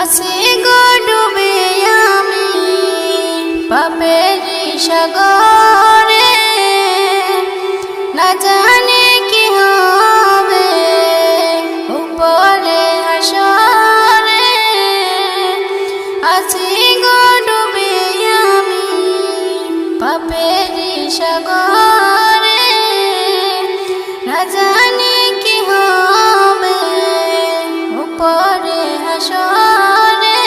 আছি গো ডুবে আমি পাপেরি সাগরে, না জানি কি হবে উপরে হাসরে। আছি গো ডুবে আমি পাপেরি সাগরে, না জানি কি হবে উপরে হাসরে।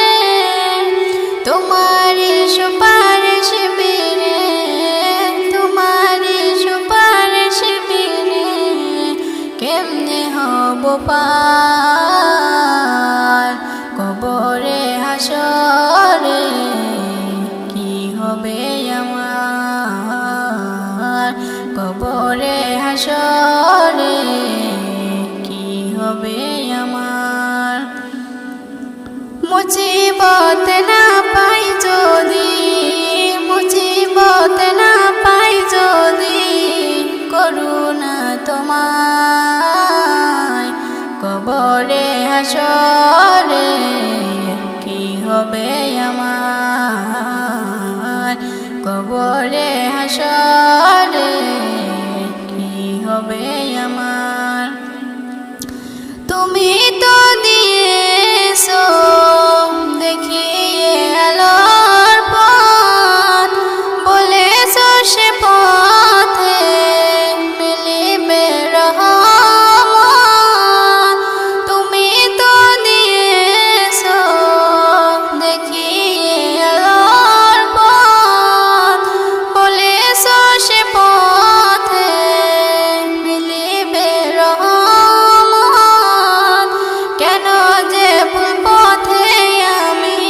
তোমারি সুপারিশ বিনে, তোমারি সুপারিশ বিনে কেমনে হব পার কবরে হাসরে। কি হবে আমার কবরে হাসরে, কি হবে আমার। মুসিবত না পাই যদি, মুসিবত না পাই যদি করুণা তোমায় কবরে হাসরে। কি হবে আমার কবরে হাসরে, কি হবে আমার। তুমি তো দিয়েছো দেখিয়ে আলোর পথ, বলেছো সে পথে মিলিবে রহমত। তুমি তো দিয়েছো দেখিয়ে আলোর পথ, বলেছো সে পথে মিলিবে রহমত। কেন যে ভুল পথে আমি,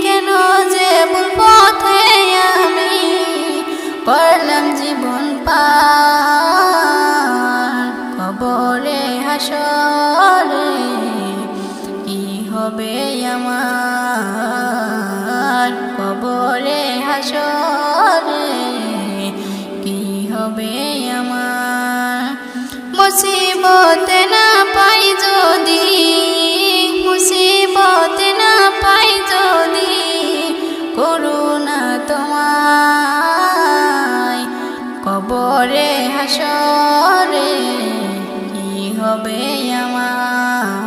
কেন যে ভুল পথে আমি করলাম জীবন পার কবরে হাসরে। কি হবে আমার কবরে হাসরে, কি হবে আমার। মুসিবত না পাই যদি, মুসিবত না পাই যদি করুণা তোমায় কবরে হাসরে। কি হবে আমার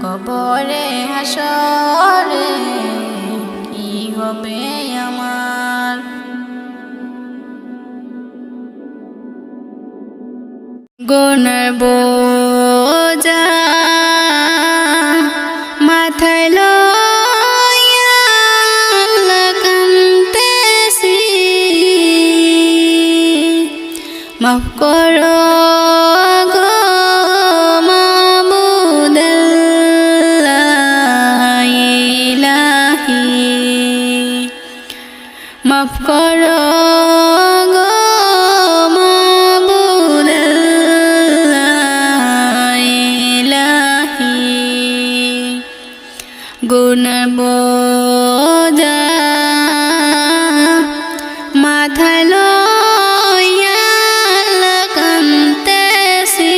কবরে হাসরে, কি হবে আমার। গুনার বোঝা মাথায় লইয়া কাঁদতেছি, মাফ করো গো মাবুদ আল্লাহ ইলাহি, মাফ করো গো মাবুদ আল্লাহ ইলাহি। গুনার বোঝা মাথায় লইয়া কাঁদতেছি,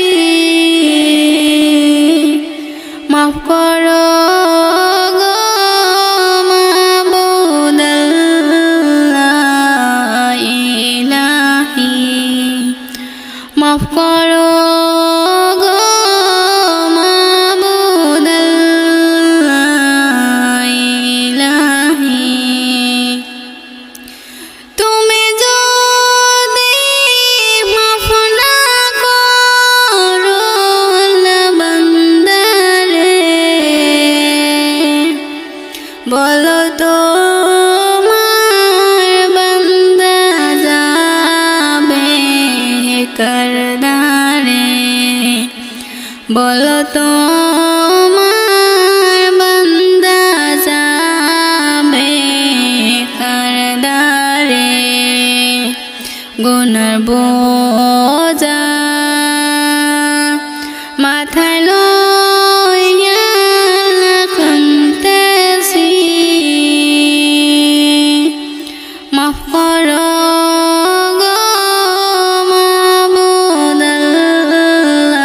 মাফ করো গো মাবুদ আল্লাহ ইলাহি, মাফ করো গো মাবুদ আল্লাহ ইলাহি। তুমি যদি মাফ না করো বান্দারে, বলো তোমার বান্দা যাবে কারদারে, বলো তোমার বান্দা যাবে কারদারে। গুনার বোঝা মাথায় লইয়া কাঁদতেছি, মাফ করো গো মাবুদ আল্লাহ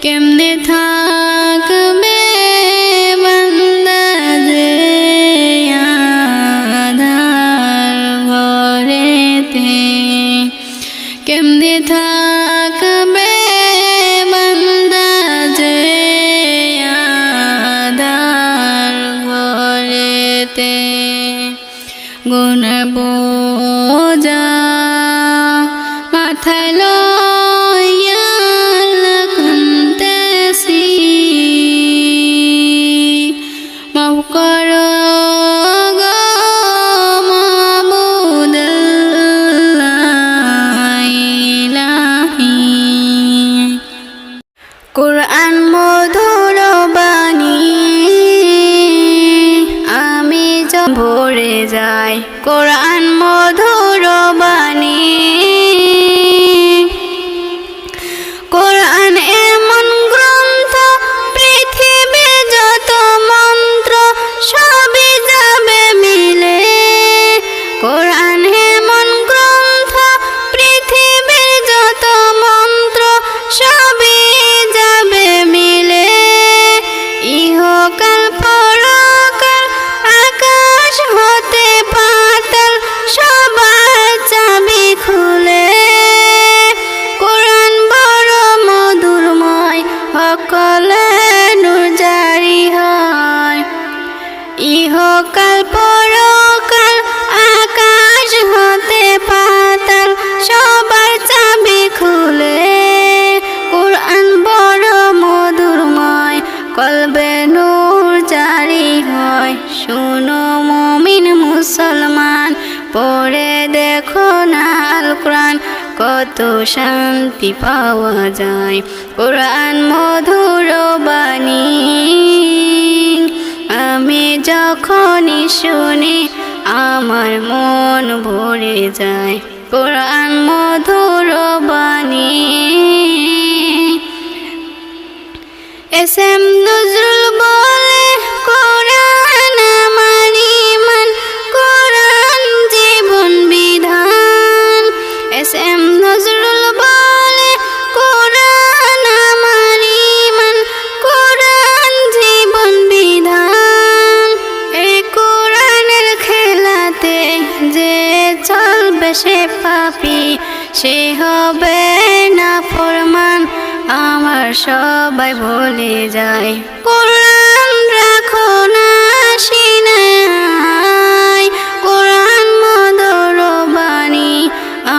কেমনে থাকবে বান্দা যে আঁধার ঘরেতে, কেমনে থাকবে বান্দা যে আঁধার ঘরেতে। গুনার বোঝা মাথায় লইয়া কাঁদতেছি, মাফ করো গো মাবুদ ইলাহি। কুরআন মধুর বাণী আমি ভরে যাই, কুরআন মধুর বাণী। কুরআন এমন গ্রন্থ পৃথিবীর যত মন্ত্র সবই যাবে মিলে। কুরআন এমন গ্রন্থ পৃথিবীর যত মন্ত্র সবই যাবে মিলে। ইহকাল পরকাল আকাশ হতে পাতাল সবার চাবি খুলে। কুরআন বড় মধুরময় সকলে নূর জারি হয়। ইহকাল পরকাল আকাশ হতে পাতাল সবার চাবি খুলে। কুরআন বড় মধুরময় কলবে নূর জারি হয়। শোনো মুমিন মুসলমান পড়ে দেখো না আল কোরআন, কত শান্তি পাওয়া যায়। কুরআন মধুর বাণী আমি যখনই শুনি আমার মন ভরে যায়। কুরআন মধুর বাণী। এস.এম. নজরুল বলে কুরআন আমার ঈমান, কুরআন জীবন বিধান। এস.এম. নজরুল বলে কুরআন আমার ঈমান, কুরআন জীবন বিধান। এই কুরআনের খেলাতে যে চলবে সে পাপী, সে হবে না ফরমান, আমার সবাই ভুলে যায়। কুরআন রাখো না সিনায়, কুরআন মধুর বাণী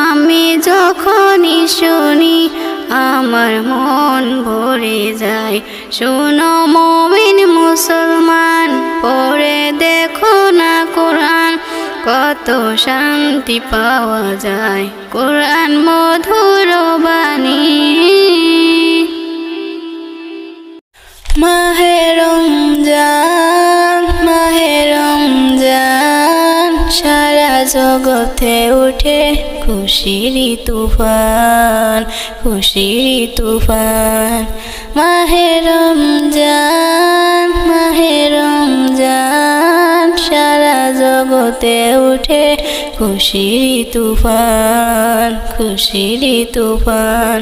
আমি যখনই শুনি আমার মন ভরে যায়। শোনো মুমিন মুসলমান পড়ে দেখো না কুরআন, কত শান্তি পাওয়া যায়। কুরআন মধুর বাণী। মাহে রমজান, মাহে রমজান, সারা জগতে উঠে খুশির তুফান, খুশির তুফান। মাহে রমজান, মাহে রমজান, সারা জগতে উঠে খুশির তুফান, খুশির তুফান।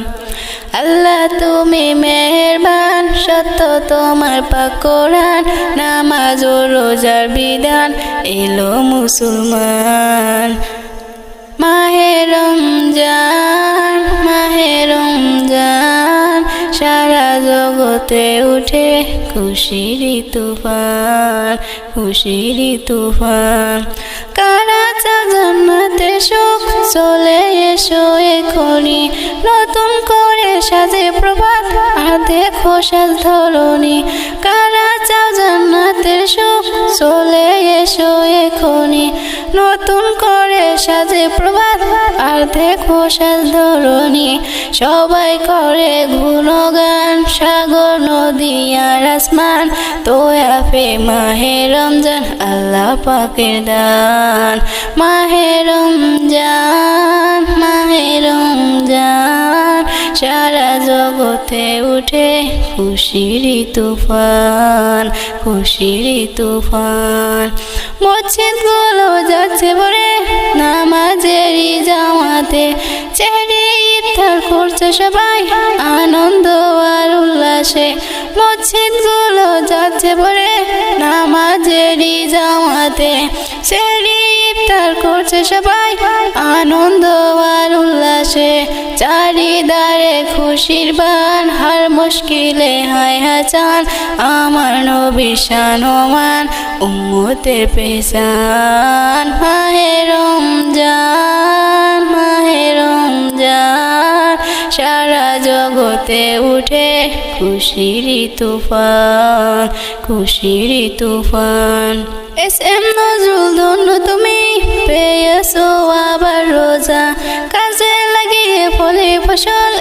আল্লাহ তুমি মেহেরবান, সত্য তোমার পাক কোরআন, নামাজ ও রোজার বিধান এলো মুসলমান। মাহে রমজান, মাহে রমজান, সারা জগতে উঠে খুশির তুফান, খুশির তুফান। কারা চাও জান্নাতে সুখ, চলে এসো এখনি, নতুন করে সাজে প্রভাত আর দেখো সাজ ধরণী। কারা চাও জান্নাতের সুখ, চলে এসো এখনি, নতুন করে সাজে প্রভাত আর দেখো সাজ ধরণী। সবাই করে গুণগান, সাগর নদী আর আসমান, তোয়াফে মাহে রমজান আল্লাহ পাকের দান। মাহে রমজান, মাহে রমজান, সারা জগতে উঠে খুশির তুফান, খুশির তুফান। মসজিদগুলো যাচ্ছে ভরে নামাজেরই জামাতে, চেহারে ইফতার করছে সবাই আনন্দ আর উল্লাস মাসে মসজিদগুলো যাচ্ছে ভরে নামাজেরই জামাতে সেহরি ইফতার করছে সবাই আনন্দ আর উল্লাসে চারিদারে খুশির বান হার মুশকিলে হায় হাসান আমার নবী শানওয়ান উম্মতের পেশান মাহে রমজান মাহে রমজান সারা জগতে উঠে খুশিরই তুফান খুশিরই তুফান এস.এম. নজরুল ধন্য তুমি পেয়েছো আবার রোজা কাজে লাগিয়ে ফলে ফসল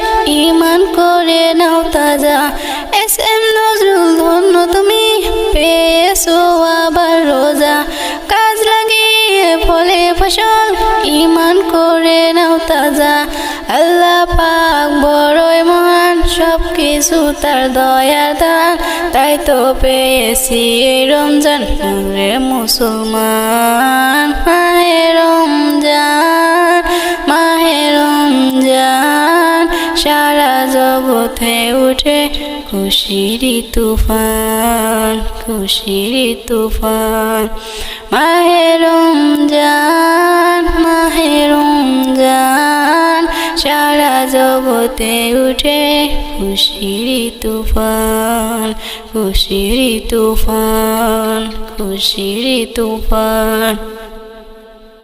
ঈমান করে নাও তাজা এস.এম. নজরুল ধন্য তুমি পেয়েছো আবার রোজা কাজ লাগিয়ে ফলে ফসল ঈমান করে নাও তাজা আল্লাহ পাক বড়ই মহান সব কিছু তার দয়ার দান তাই তো পেয়েছি এই রমজান রে মুসলমান মাহে রমজান মাহে রমজান সারা জগতে উঠে খুশিরই তুফান খুশিরই তুফান মাহে রমজান মাহে রমজান সারা জগতে উঠে খুশিরই তুফান খুশিরই তুফান খুশিরই তুফান